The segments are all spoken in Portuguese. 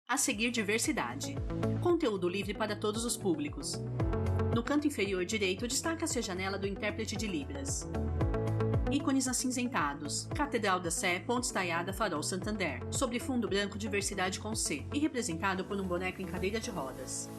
A seguir, diversidade. Conteúdo livre para todos os públicos. No canto inferior direito, destaca-se a janela do intérprete de Libras. Ícones acinzentados. Catedral da Sé, Ponte Estaiada, Farol Santander. Sobre fundo branco, diversidade com C. E representado por um boneco em cadeira de rodas.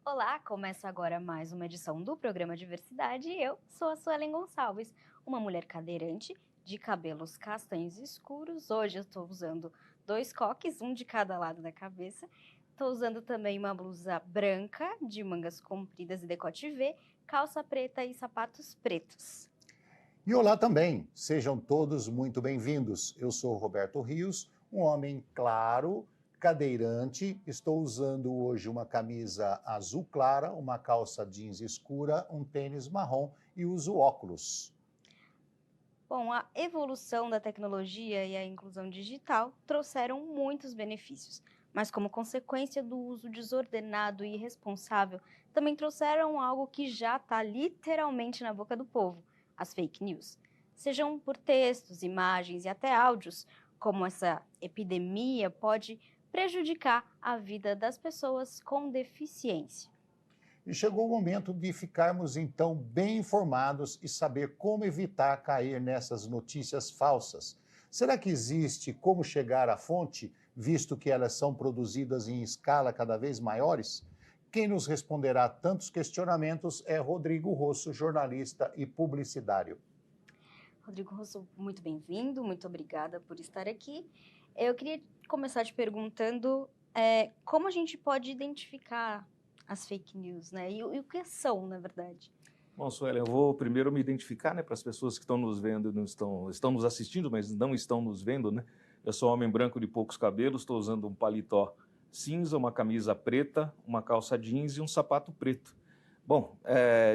Olá, começa agora mais uma edição do programa Diversidade e eu sou a Suelen Gonçalves, uma mulher cadeirante de cabelos castanhos escuros. Hoje eu estou usando 2 coques, um de cada lado da cabeça. Estou usando também uma blusa branca de mangas compridas e decote V, calça preta e sapatos pretos. E olá também, sejam todos muito bem-vindos. Eu sou Roberto Rios, um homem claro, cadeirante. Estou usando hoje uma camisa azul clara, uma calça jeans escura, um tênis marrom e uso óculos. Bom, a evolução da tecnologia e a inclusão digital trouxeram muitos benefícios, mas como consequência do uso desordenado e irresponsável, também trouxeram algo que já está literalmente na boca do povo, as fake news. Sejam por textos, imagens e até áudios, como essa epidemia pode prejudicar a vida das pessoas com deficiência. E chegou o momento de ficarmos, então, bem informados e saber como evitar cair nessas notícias falsas. Será que existe como chegar à fonte, visto que elas são produzidas em escala cada vez maiores? Quem nos responderá tantos questionamentos é Rodrigo Rosso, jornalista e publicitário. Rodrigo Rosso, muito bem-vindo, muito obrigada por estar aqui. Eu queria começar te perguntando como a gente pode identificar as fake news, né? E o que são, na verdade? Bom, Suelen, eu vou primeiro me identificar, né, para as pessoas que estão nos vendo e estão nos assistindo, mas não estão nos vendo, né? Eu sou um homem branco de poucos cabelos, estou usando um paletó cinza, uma camisa preta, uma calça jeans e um sapato preto. Bom,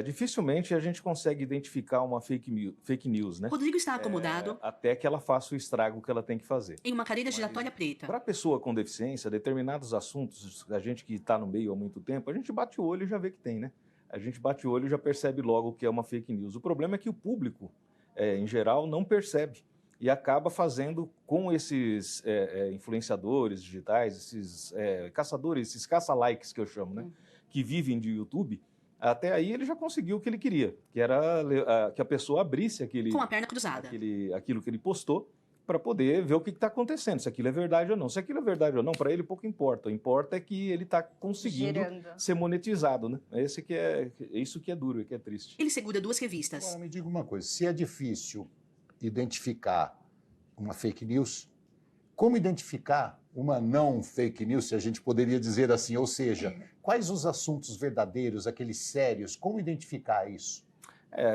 dificilmente a gente consegue identificar uma fake news, né? Rodrigo está acomodado Até que ela faça o estrago que ela tem que fazer. em uma cadeira giratória preta. Para a pessoa com deficiência, determinados assuntos, a gente que está no meio há muito tempo, a gente bate o olho e já vê que tem, né? A gente bate o olho e já percebe logo que é uma fake news. O problema é que o público, em geral, não percebe e acaba fazendo com esses influenciadores digitais, esses caçadores, esses caça-likes que eu chamo, né? Que vivem de YouTube. Até aí ele já conseguiu o que ele queria, que era que a pessoa abrisse Com a perna cruzada. aquilo que ele postou para poder ver o que está acontecendo, se aquilo é verdade ou não. Se aquilo é verdade ou não, para ele pouco importa. O que importa é que ele está conseguindo ser monetizado, né? Isso que é duro e que é triste. Ele segura 2 revistas. Agora me diga uma coisa, se é difícil identificar uma fake news, como identificar uma não fake news, se a gente poderia dizer assim? Ou seja, quais os assuntos verdadeiros, aqueles sérios, como identificar isso?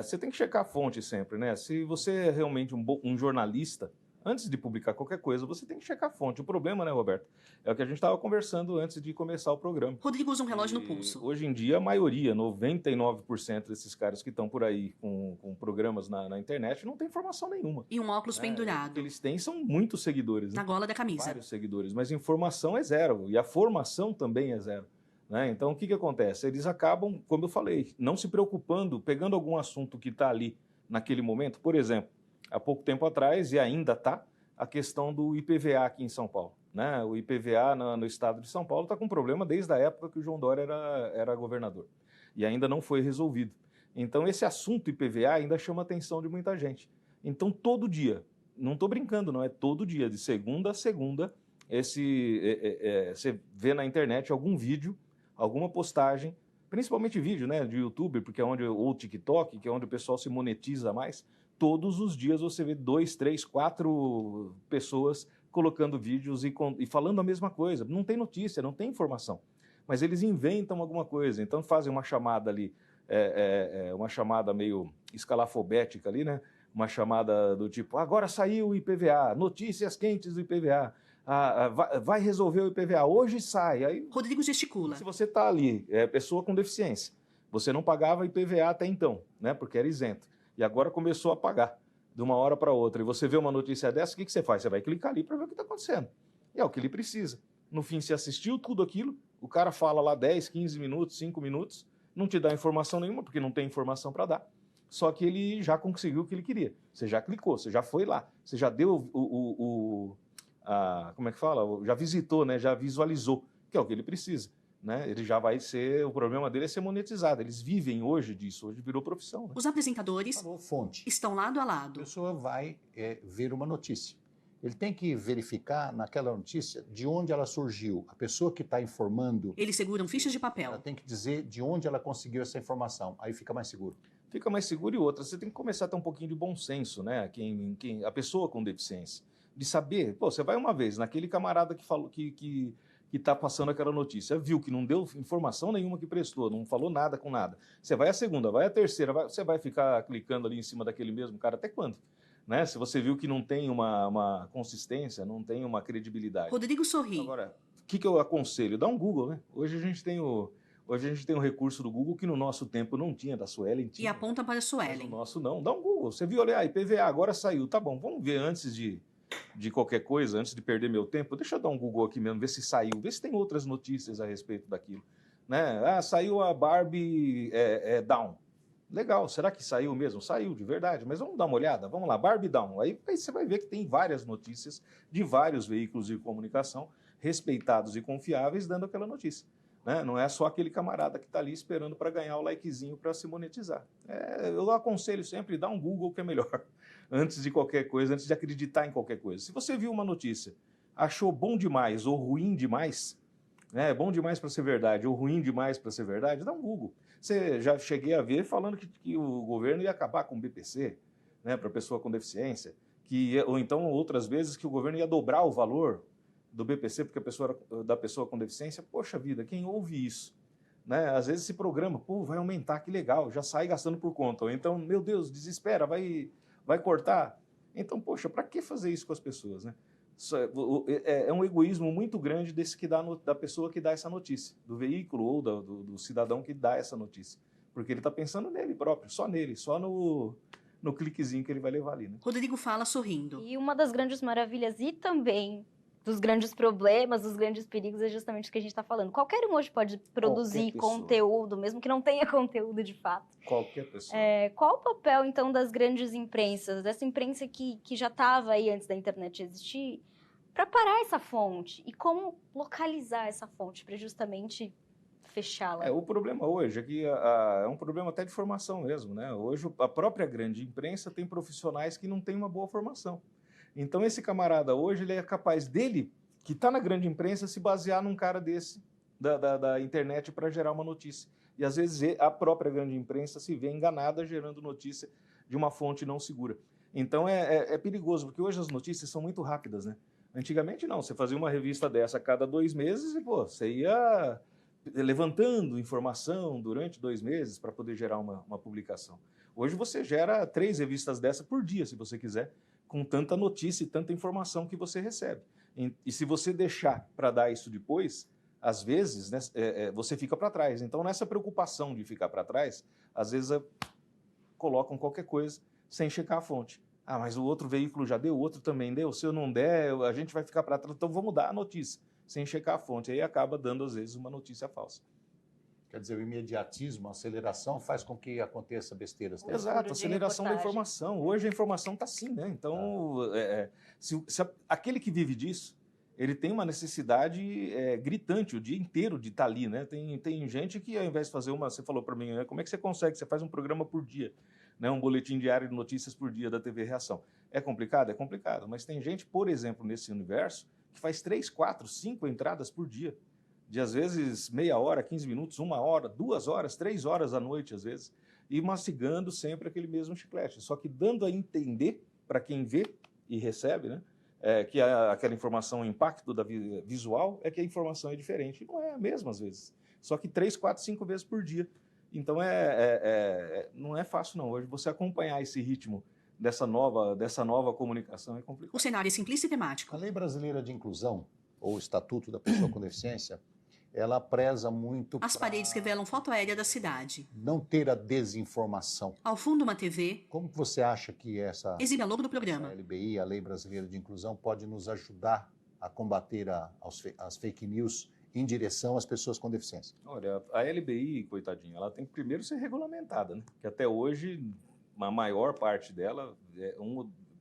Você tem que checar a fonte sempre, né? Se você é realmente um jornalista, antes de publicar qualquer coisa, você tem que checar a fonte. O problema, né, Roberto, é o que a gente estava conversando antes de começar o programa. Rodrigo usa um relógio no pulso. Hoje em dia, a maioria, 99% desses caras que estão por aí com programas na internet, não tem informação nenhuma. E um óculos pendurado. O que eles têm são muitos seguidores. Na gola da camisa. Vários seguidores, mas informação é zero. E a formação também é zero. Né? Então, o que acontece? Eles acabam, como eu falei, não se preocupando, pegando algum assunto que está ali naquele momento. Por exemplo, há pouco tempo atrás, e ainda está, a questão do IPVA aqui em São Paulo. Né? O IPVA no estado de São Paulo está com problema desde a época que o João Dória era governador. E ainda não foi resolvido. Então, esse assunto IPVA ainda chama a atenção de muita gente. Então, todo dia, não estou brincando, não, é todo dia, de segunda a segunda, você vê na internet algum vídeo, alguma postagem, principalmente vídeo, né, de YouTube, porque ou TikTok, que é onde o pessoal se monetiza mais. Todos os dias você vê 2, 3, 4 pessoas colocando vídeos e falando a mesma coisa. Não tem notícia, não tem informação. Mas eles inventam alguma coisa. Então fazem uma chamada ali, uma chamada meio escalafobética ali, né? Uma chamada do tipo, agora saiu o IPVA, notícias quentes do IPVA. Vai resolver o IPVA, hoje sai. Aí, Rodrigo gesticula. se você está ali, pessoa com deficiência, você não pagava IPVA até então, né? Porque era isento. E agora começou a pagar de uma hora para outra. E você vê uma notícia dessa, o que você faz? Você vai clicar ali para ver o que está acontecendo. E é o que ele precisa. No fim, você assistiu tudo aquilo, o cara fala lá 10, 15 minutos, 5 minutos, não te dá informação nenhuma, porque não tem informação para dar. Só que ele já conseguiu o que ele queria. Você já clicou, você já foi lá, você já deu como é que fala? Já visitou, né? Já visualizou, que é o que ele precisa. Né? Ele já vai ser, o problema dele é ser monetizado. Eles vivem hoje disso, hoje virou profissão. Né? Os apresentadores Falou fonte. estão lado a A lado. pessoa vai ver uma notícia. Ele tem que verificar naquela notícia de onde ela surgiu. A pessoa que está informando, Eles seguram fichas de ela papel. tem que dizer de onde ela conseguiu essa informação. Aí fica mais seguro. Fica mais seguro e outra, você tem que começar a ter um pouquinho de bom senso, né? A pessoa com deficiência. De saber, pô, você vai uma vez naquele camarada que falou que está passando aquela notícia, viu que não deu informação nenhuma que prestou, não falou nada com nada. Você vai a segunda, vai a terceira, você vai ficar clicando ali em cima daquele mesmo cara até quando? Né? Se você viu que não tem uma consistência, não tem uma credibilidade. Rodrigo sorri. Agora, o que eu aconselho? Dá um Google, né? Hoje a gente tem o recurso do Google que no nosso tempo não tinha, da Suelen E tinha. aponta para Mas Suelen. no nosso não. Dá um Google. Você viu, olha, IPVA agora saiu. Tá bom, vamos ver antes de qualquer coisa, antes de perder meu tempo. Deixa eu dar um Google aqui mesmo, ver se saiu, ver se tem outras notícias a respeito daquilo. Né? Ah, saiu a Barbie Down. Legal, será que saiu mesmo? Saiu, de verdade, mas vamos dar uma olhada, vamos lá, Barbie Down. Aí você vai ver que tem várias notícias de vários veículos de comunicação respeitados e confiáveis dando aquela notícia. Né? Não é só aquele camarada que está ali esperando para ganhar o likezinho para se monetizar. Eu aconselho sempre dar um Google que é melhor, antes de qualquer coisa, antes de acreditar em qualquer coisa. Se você viu uma notícia, achou bom demais ou ruim demais, né? Bom demais para ser verdade ou ruim demais para ser verdade, dá um Google. Você já cheguei a ver falando que o governo ia acabar com o BPC, né, para pessoa com deficiência, ou então outras vezes que o governo ia dobrar o valor do BPC porque da pessoa com deficiência. Poxa vida, quem ouve isso? Né? Às vezes se programa, pô, vai aumentar, que legal, já sai gastando por conta. Ou então, meu Deus, desespera, vai cortar. Então, poxa, para que fazer isso com as pessoas, né? É um egoísmo muito grande da pessoa que dá essa notícia, do veículo ou do cidadão que dá essa notícia. Porque ele está pensando nele próprio, só no cliquezinho que ele vai levar ali. Né? Rodrigo fala sorrindo. E uma das grandes maravilhas e também dos grandes problemas, dos grandes perigos é justamente o que a gente está falando. Qualquer um hoje pode produzir conteúdo, mesmo que não tenha conteúdo de fato. Qualquer pessoa. Qual o papel, então, das grandes imprensas, dessa imprensa que já estava aí antes da internet existir, para parar essa fonte? E como localizar essa fonte para justamente fechá-la? O problema hoje é que é um problema até de formação mesmo. Né? Hoje a própria grande imprensa tem profissionais que não têm uma boa formação. Então esse camarada hoje, ele é capaz dele, que está na grande imprensa, se basear num cara desse, da internet, para gerar uma notícia. E às vezes a própria grande imprensa se vê enganada gerando notícia de uma fonte não segura. Então é perigoso, porque hoje as notícias são muito rápidas, né? Antigamente não, você fazia uma revista dessa a cada 2 meses e você ia levantando informação durante 2 meses para poder gerar uma publicação. Hoje você gera 3 revistas dessa por dia, se você quiser, com tanta notícia e tanta informação que você recebe. E se você deixar para dar isso depois, às vezes, né, você fica para trás. Então, nessa preocupação de ficar para trás, às vezes colocam qualquer coisa sem checar a fonte. Ah, mas o outro veículo já deu, o outro também deu. Se eu não der, a gente vai ficar para trás. Então, vamos dar a notícia, sem checar a fonte. Aí acaba dando, às vezes, uma notícia falsa. Quer dizer, o imediatismo, a aceleração faz com que aconteça besteiras. Exato, aceleração da informação. Hoje a informação está assim, né? Então, se aquele que vive disso, ele tem uma necessidade gritante o dia inteiro de estar ali, né? Tem gente que, ao invés de fazer você falou para mim, né? Como é que você consegue? Você faz um programa por dia, né? Um boletim diário de notícias por dia da TV Reação. É complicado? É complicado. Mas tem gente, por exemplo, nesse universo, que faz 3, 4, 5 entradas por dia. De, às vezes, meia hora, 15 minutos, 1 hora, 2 horas, 3 horas à noite, às vezes, e mastigando sempre aquele mesmo chiclete. Só que dando a entender para quem vê e recebe, né, que aquela informação, o impacto visual, é que a informação é diferente. Não é a mesma, às vezes. Só que 3, 4, 5 vezes por dia. Então, não é fácil, não. Hoje, você acompanhar esse ritmo dessa nova comunicação é complicado. O cenário é simplista e temático. A Lei Brasileira de Inclusão, ou o Estatuto da Pessoa com Deficiência, ela preza muito As paredes revelam foto aérea da cidade. não ter a desinformação. Ao fundo, uma TV Como você acha que essa exibe a logo do programa. LBI, a Lei Brasileira de Inclusão, pode nos ajudar a combater as fake news em direção às pessoas com deficiência? Olha, a LBI, coitadinha, ela tem que primeiro ser regulamentada, né? Que até hoje, a maior parte dela,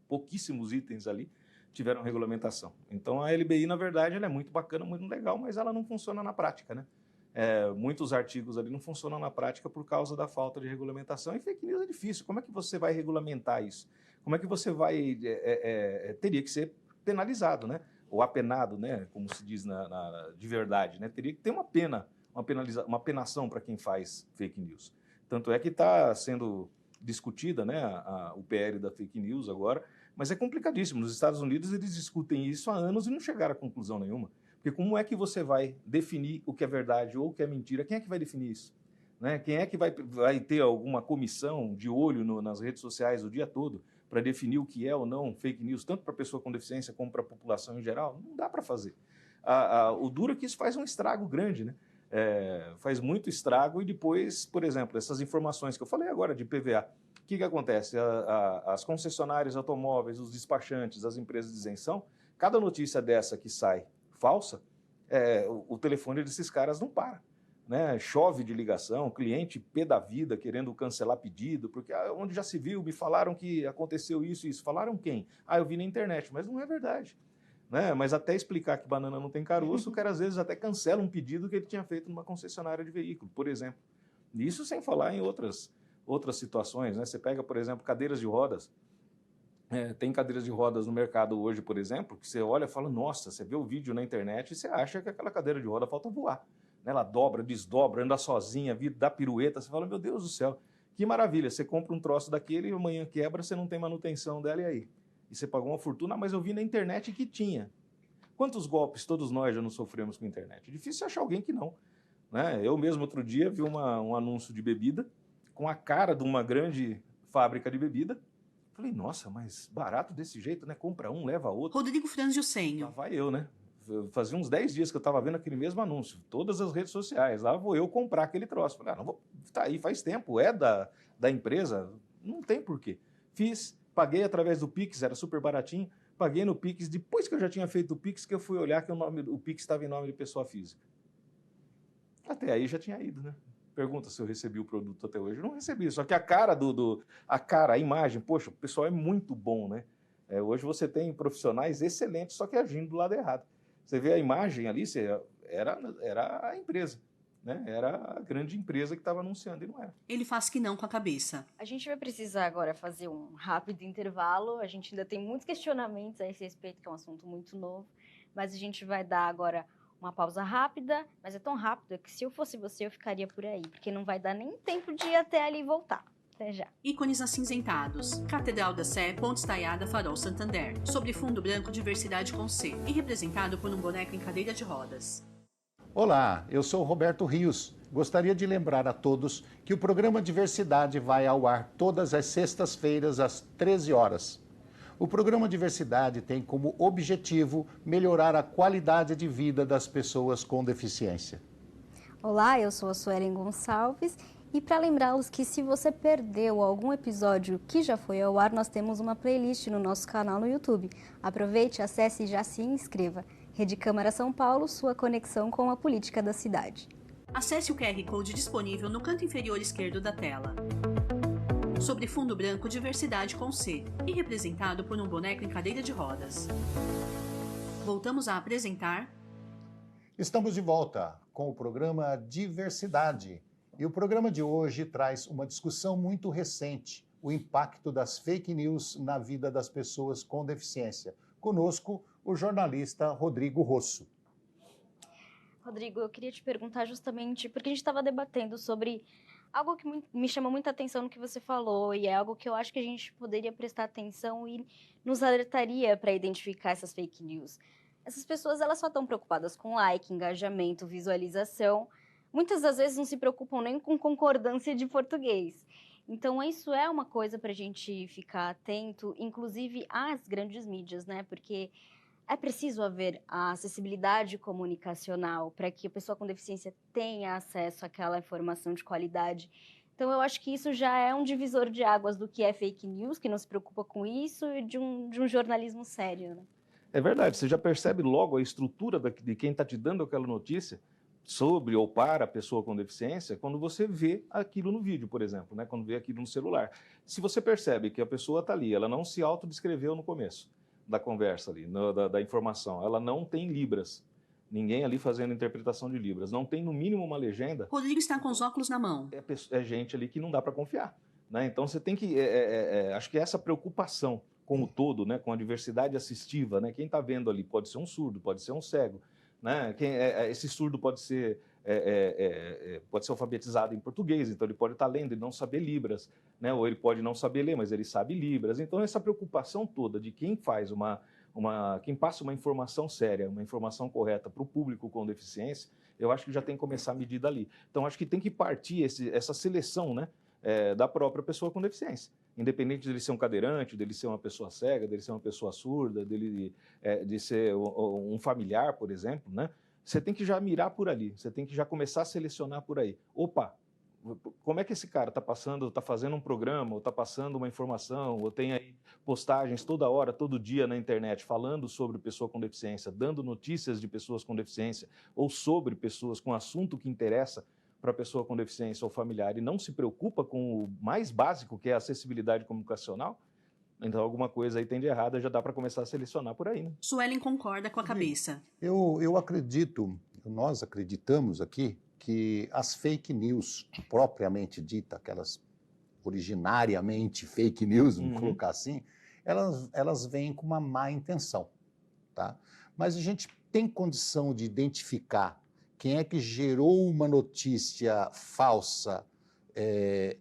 pouquíssimos itens ali, tiveram regulamentação. Então a LBI, na verdade, ela é muito bacana, muito legal, mas ela não funciona na prática, né? Muitos artigos ali não funcionam na prática por causa da falta de regulamentação. E fake news é difícil. Como é que você vai regulamentar isso? Como é que você vai... teria que ser penalizado, né? Ou apenado, né? Como se diz de verdade, né? Teria que ter uma pena, uma penação para quem faz fake news. Tanto é que está sendo discutida, né, o PL da fake news agora, mas é complicadíssimo. Nos Estados Unidos eles discutem isso há anos e não chegaram a conclusão nenhuma. Porque como é que você vai definir o que é verdade ou o que é mentira? Quem é que vai definir isso? Né? Quem é que vai ter alguma comissão de olho nas redes sociais o dia todo para definir o que é ou não fake news, tanto para a pessoa com deficiência como para a população em geral? Não dá para fazer. O duro é que isso faz um estrago grande, né? Faz muito estrago e depois, por exemplo, essas informações que eu falei agora de PVA, o que acontece? As concessionárias automóveis, os despachantes, as empresas de isenção, cada notícia dessa que sai falsa, o telefone desses caras não para, né? Chove de ligação, cliente pé da vida querendo cancelar pedido, porque onde já se viu, me falaram que aconteceu isso e isso. Falaram quem? Eu vi na internet, mas não é verdade. Né? Mas até explicar que banana não tem caroço, o cara às vezes até cancela um pedido que ele tinha feito numa concessionária de veículo, por exemplo. Isso sem falar em outras situações, né? Você pega, por exemplo, cadeiras de rodas. Tem cadeiras de rodas no mercado hoje, por exemplo, que você olha e fala, nossa, você vê o vídeo na internet e você acha que aquela cadeira de roda falta voar. Né? Ela dobra, desdobra, anda sozinha, dá pirueta, você fala, meu Deus do céu, que maravilha, você compra um troço daquele e amanhã quebra, você não tem manutenção dela, e aí? E você pagou uma fortuna, mas eu vi na internet que tinha. Quantos golpes todos nós já não sofremos com a internet? É difícil achar alguém que não. Né? Eu mesmo, outro dia, vi um anúncio de bebida com a cara de uma grande fábrica de bebida. Falei, nossa, mas barato desse jeito, né? Compra um, leva outro. Rodrigo Franzio Senho. Lá vai eu, né? Fazia uns 10 dias que eu estava vendo aquele mesmo anúncio, todas as redes sociais. Lá vou eu comprar aquele troço. Falei, não vou... Tá aí, faz tempo, é da empresa, não tem porquê. Fiz, paguei através do Pix, era super baratinho, paguei no Pix. Depois que eu já tinha feito o Pix, que eu fui olhar que o Pix estava em nome de pessoa física. Até aí já tinha ido, né? Pergunta se eu recebi o produto até hoje. Eu não recebi, só que a cara a imagem, poxa, o pessoal é muito bom, né? Hoje você tem profissionais excelentes, só que agindo do lado errado. Você vê a imagem ali, era a empresa, né? Era a grande empresa que estava anunciando e não era. Ele faz que não com a cabeça. A gente vai precisar agora fazer um rápido intervalo. A gente ainda tem muitos questionamentos a esse respeito, que é um assunto muito novo. Mas a gente vai dar agora uma pausa rápida, mas é tão rápida que se eu fosse você, eu ficaria por aí, porque não vai dar nem tempo de ir até ali e voltar. Até já. Ícones acinzentados. Catedral da Sé, Ponte Estaiada, Farol Santander. Sobre fundo branco, diversidade com C. E representado por um boneco em cadeira de rodas. Olá, eu sou Roberto Rios. Gostaria de lembrar a todos que o programa Diversidade vai ao ar todas as sextas-feiras às 13 horas. O programa Diversidade tem como objetivo melhorar a qualidade de vida das pessoas com deficiência. Olá, eu sou a Suelen Gonçalves e para lembrá-los que se você perdeu algum episódio que já foi ao ar, nós temos uma playlist no nosso canal no YouTube. Aproveite, acesse e já se inscreva. Rede Câmara São Paulo, sua conexão com a política da cidade. Acesse o QR Code disponível no canto inferior esquerdo da tela. Sobre fundo branco, diversidade com C, e representado por um boneco em cadeira de rodas. Voltamos a apresentar... Estamos de volta com o programa Diversidade. E o programa de hoje traz uma discussão muito recente, o impacto das fake news na vida das pessoas com deficiência. Conosco, o jornalista Rodrigo Rosso. Rodrigo, eu queria te perguntar justamente, porque a gente estava debatendo sobre algo que me chama muita atenção no que você falou, e é algo que eu acho que a gente poderia prestar atenção e nos alertaria para identificar essas fake news. Essas pessoas, elas só estão preocupadas com like, engajamento, visualização. Muitas das vezes não se preocupam nem com concordância de português. Então, isso é uma coisa para a gente ficar atento, inclusive às grandes mídias, né? Porque é preciso haver a acessibilidade comunicacional para que a pessoa com deficiência tenha acesso àquela informação de qualidade. Então, eu acho que isso já é um divisor de águas do que é fake news, que não se preocupa com isso, e de um jornalismo sério, né? É verdade, você já percebe logo a estrutura de quem está te dando aquela notícia sobre ou para a pessoa com deficiência quando você vê aquilo no vídeo, por exemplo, né? Quando vê aquilo no celular. Se você percebe que a pessoa está ali, ela não se autodescreveu no começo, da conversa ali, da informação. Ela não tem libras. Ninguém ali fazendo interpretação de libras. Não tem, no mínimo, uma legenda. Rodrigo está com os óculos na mão. É gente ali que não dá para confiar, né? Então, você tem que... acho que essa preocupação com o todo, né, com a diversidade assistiva, né? Quem está vendo ali pode ser um surdo, pode ser um cego, né? Esse surdo pode ser alfabetizado em português, então ele pode estar lendo e não saber libras, né? Ou ele pode não saber ler, mas ele sabe libras. Então, essa preocupação toda de quem faz quem passa uma informação séria, uma informação correta para o público com deficiência, eu acho que já tem que começar a medida ali. Então, acho que tem que partir essa seleção, né, da própria pessoa com deficiência. Independente dele ser um cadeirante, dele ser uma pessoa cega, dele ser uma pessoa surda, de ser um familiar, por exemplo, né? Você tem que já mirar por ali, você tem que já começar a selecionar por aí. Opa, como é que esse cara está passando, está fazendo um programa, ou está passando uma informação, ou tem aí postagens toda hora, todo dia na internet, falando sobre pessoa com deficiência, dando notícias de pessoas com deficiência, ou sobre pessoas com assunto que interessa para a pessoa com deficiência ou familiar, e não se preocupa com o mais básico, que é a acessibilidade comunicacional, então alguma coisa aí tem de errada, já dá para começar a selecionar por aí, né? Suelen concorda com a cabeça. Eu acredito, nós acreditamos aqui, que as fake news, propriamente dita, aquelas originariamente fake news, vamos colocar assim, elas vêm com uma má intenção, tá? Mas a gente tem condição de identificar quem é que gerou uma notícia falsa,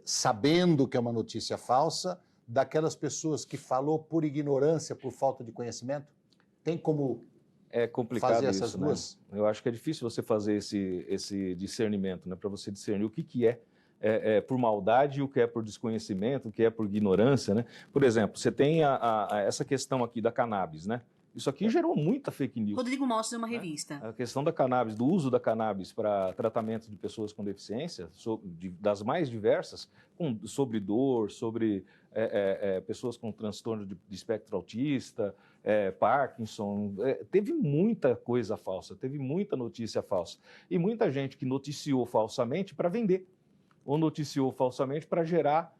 sabendo que é uma notícia falsa, daquelas pessoas que falou por ignorância, por falta de conhecimento? Tem como complicado fazer essas isso, duas? Né? Eu acho que é difícil você fazer esse discernimento, né? Para você discernir o que é por maldade e o que é por desconhecimento, o que é por ignorância, né? Por exemplo, você tem essa questão aqui da cannabis, né? Isso aqui gerou muita fake news. Rodrigo mostra uma revista. A questão da cannabis, do uso da cannabis para tratamento de pessoas com deficiência, das mais diversas, sobre dor, sobre pessoas com transtorno de espectro autista, Parkinson. Teve muita coisa falsa, teve muita notícia falsa. E muita gente que noticiou falsamente para vender, ou noticiou falsamente para gerar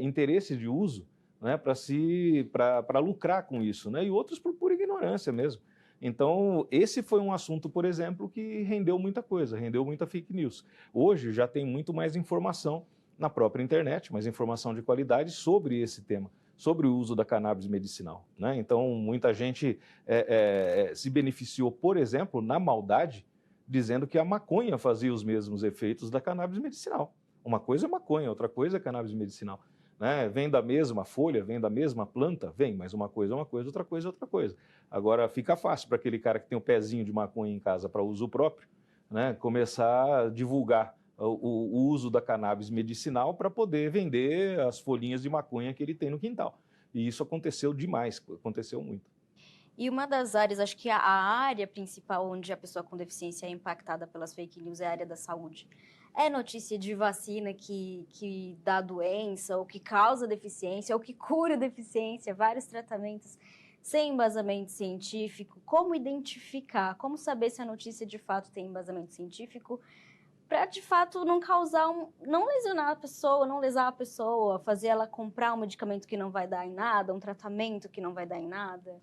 interesse de uso, né, para lucrar com isso, né, e outros por pura ignorância mesmo. Então, esse foi um assunto, por exemplo, que rendeu muita coisa, rendeu muita fake news. Hoje já tem muito mais informação na própria internet, mais informação de qualidade sobre esse tema, sobre o uso da cannabis medicinal, né? Então, muita gente se beneficiou, por exemplo, na maldade, dizendo que a maconha fazia os mesmos efeitos da cannabis medicinal. Uma coisa é maconha, outra coisa é cannabis medicinal. Né? Vem da mesma folha, vem da mesma planta, vem, mas uma coisa é uma coisa, outra coisa é outra coisa. Agora, fica fácil para aquele cara que tem um pezinho de maconha em casa para uso próprio, né, começar a divulgar o uso da cannabis medicinal para poder vender as folhinhas de maconha que ele tem no quintal. E isso aconteceu demais, aconteceu muito. E uma das áreas, acho que a área principal onde a pessoa com deficiência é impactada pelas fake news é a área da saúde. É notícia de vacina que dá doença, ou que causa deficiência, ou que cura deficiência, vários tratamentos sem embasamento científico. Como identificar, como saber se a notícia de fato tem embasamento científico, para de fato não causar, não lesionar a pessoa, não lesar a pessoa, fazer ela comprar um medicamento que não vai dar em nada, um tratamento que não vai dar em nada?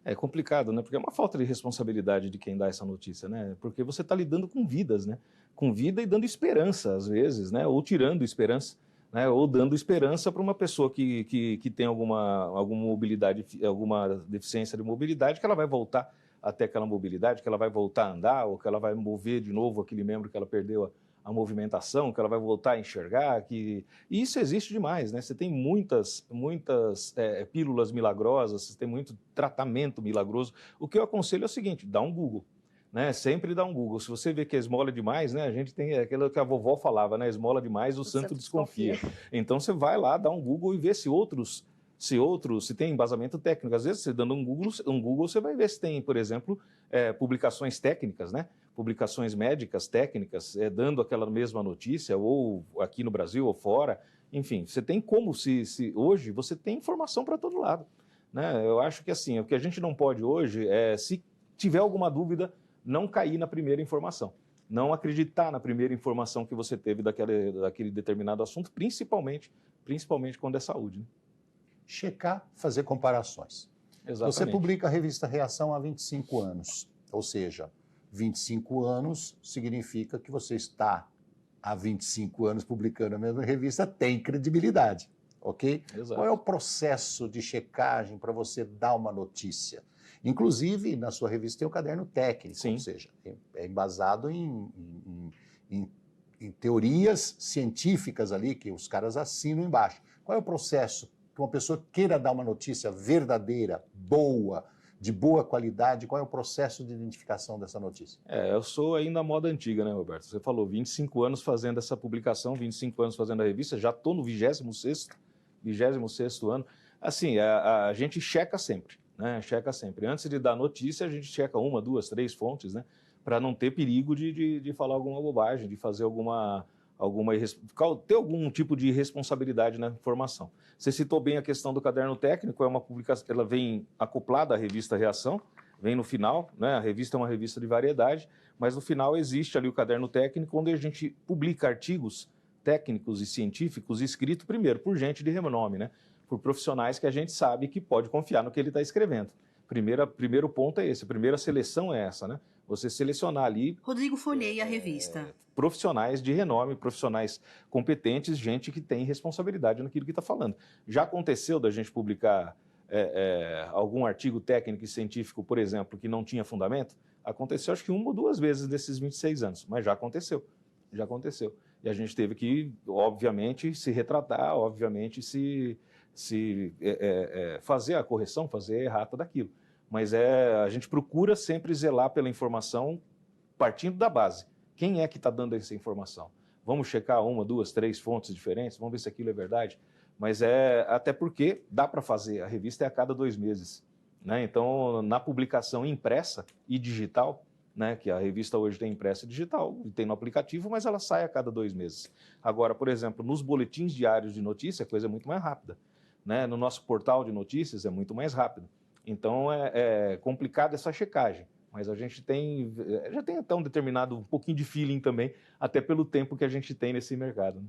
É complicado, né? Porque é uma falta de responsabilidade de quem dá essa notícia, né? Porque você está lidando com vidas, né? Com vida e dando esperança, às vezes, né? Ou tirando esperança, né? Ou dando esperança para uma pessoa que tem alguma mobilidade, alguma deficiência de mobilidade, que ela vai voltar até aquela mobilidade, que ela vai voltar a andar, ou que ela vai mover de novo aquele membro que ela perdeu a movimentação, que ela vai voltar a enxergar, e isso existe demais, né? Você tem muitas pílulas milagrosas, você tem muito tratamento milagroso. O que eu aconselho é o seguinte, dá um Google, né? Sempre dá um Google. Se você vê que a esmola é demais, né? A gente tem aquilo que a vovó falava, né? Esmola demais, o santo desconfia. Então você vai lá, dá um Google e vê se tem embasamento técnico. Às vezes, você dando um Google, você vai ver se tem, por exemplo, publicações técnicas, né? Publicações médicas, técnicas, dando aquela mesma notícia, ou aqui no Brasil ou fora. Enfim, você tem como, hoje, você tem informação para todo lado, né? Eu acho que, assim, o que a gente não pode hoje é, se tiver alguma dúvida, não cair na primeira informação. Não acreditar na primeira informação que você teve daquele determinado assunto, principalmente quando é saúde, né? Checar, fazer comparações. Exatamente. Você publica a revista Reação há 25 anos, ou seja, 25 anos significa que você está há 25 anos publicando a mesma revista, tem credibilidade, ok? Exato. Qual é o processo de checagem para você dar uma notícia? Inclusive, na sua revista tem o caderno técnico, Sim. ou seja, é embasado em teorias científicas ali, que os caras assinam embaixo. Qual é o processo que uma pessoa queira dar uma notícia verdadeira, boa, de boa qualidade? Qual é o processo de identificação dessa notícia? Eu sou ainda a moda antiga, né, Roberto? Você falou 25 anos fazendo essa publicação, 25 anos fazendo a revista, já estou no 26º ano. Assim, a gente checa sempre, né? Checa sempre. Antes de dar notícia, a gente checa 1, 2, 3 fontes, né? Para não ter perigo de falar alguma bobagem, de fazer ter algum tipo de responsabilidade na informação. Você citou bem a questão do caderno técnico, é uma publicação, ela vem acoplada à revista Reação, vem no final, né? A revista é uma revista de variedade, mas no final existe ali o caderno técnico, onde a gente publica artigos técnicos e científicos escritos primeiro por gente de renome, né? Por profissionais que a gente sabe que pode confiar no que ele está escrevendo. Primeiro ponto é esse, a primeira seleção é essa, né? Você selecionar ali... Rodrigo folheia a revista. Profissionais de renome, profissionais competentes, gente que tem responsabilidade naquilo que está falando. Já aconteceu da gente publicar algum artigo técnico e científico, por exemplo, que não tinha fundamento? Aconteceu acho que 1 ou 2 vezes desses 26 anos, mas já aconteceu. E a gente teve que, obviamente, se retratar, obviamente, fazer a correção, fazer a errata daquilo. Mas a gente procura sempre zelar pela informação partindo da base. Quem é que está dando essa informação? Vamos checar 1, 2, 3 fontes diferentes, vamos ver se aquilo é verdade. Mas até porque dá para fazer, a revista é a cada 2 meses. Né? Então, na publicação impressa e digital, né, que a revista hoje tem impressa e digital, e tem no aplicativo, mas ela sai a cada 2 meses. Agora, por exemplo, nos boletins diários de notícia, a coisa é muito mais rápida. Né? No nosso portal de notícias é muito mais rápido. Então, é complicado essa checagem, mas a gente já tem até um pouquinho de feeling também, até pelo tempo que a gente tem nesse mercado. Né?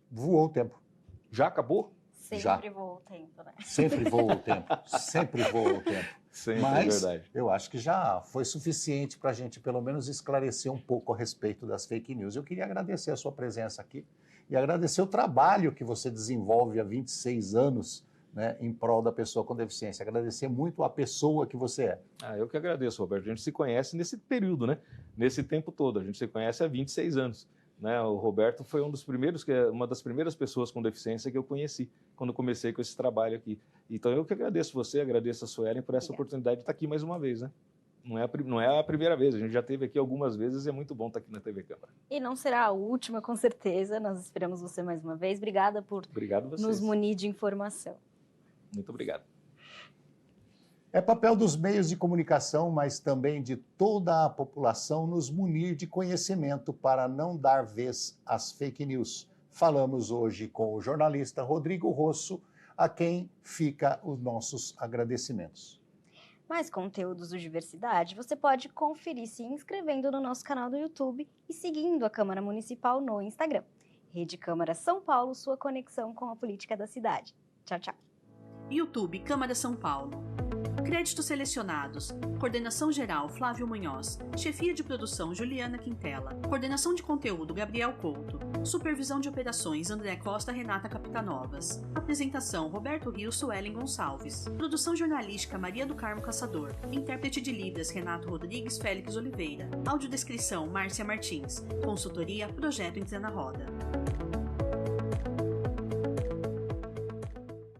Voou o tempo. Já acabou? Sempre voa o tempo, né? Sempre voa o tempo, sempre voa o tempo. Sempre, mas é verdade. Eu acho que já foi suficiente para a gente, pelo menos, esclarecer um pouco a respeito das fake news. Eu queria agradecer a sua presença aqui e agradecer o trabalho que você desenvolve há 26 anos, né, em prol da pessoa com deficiência. Agradecer muito a pessoa que você é. Eu que agradeço, Roberto. A gente se conhece nesse período, né? Nesse tempo todo. A gente se conhece há 26 anos. Né? O Roberto foi uma das primeiras pessoas com deficiência que eu conheci quando comecei com esse trabalho aqui. Então eu que agradeço você, agradeço a Suelen por essa oportunidade de estar aqui mais uma vez, né? Não é a primeira vez, a gente já esteve aqui algumas vezes e é muito bom estar aqui na TV Câmara. E não será a última, com certeza. Nós esperamos você mais uma vez. Obrigada por nos munir de informação. Muito obrigado. É papel dos meios de comunicação, mas também de toda a população, nos munir de conhecimento para não dar vez às fake news. Falamos hoje com o jornalista Rodrigo Rosso, a quem fica os nossos agradecimentos. Mais conteúdos do Diversidade você pode conferir se inscrevendo no nosso canal do YouTube e seguindo a Câmara Municipal no Instagram. Rede Câmara São Paulo, sua conexão com a política da cidade. Tchau, tchau. YouTube Câmara São Paulo. Créditos selecionados. Coordenação geral Flávio Munhoz. Chefia de produção Juliana Quintela. Coordenação de conteúdo Gabriel Couto. Supervisão de operações André Costa Renata Capitanovas. Apresentação Roberto Rio Suelen Gonçalves. Produção jornalística Maria do Carmo Caçador. Intérprete de Libras Renato Rodrigues Félix Oliveira. Audiodescrição Márcia Martins. Consultoria Projeto Entra na Roda.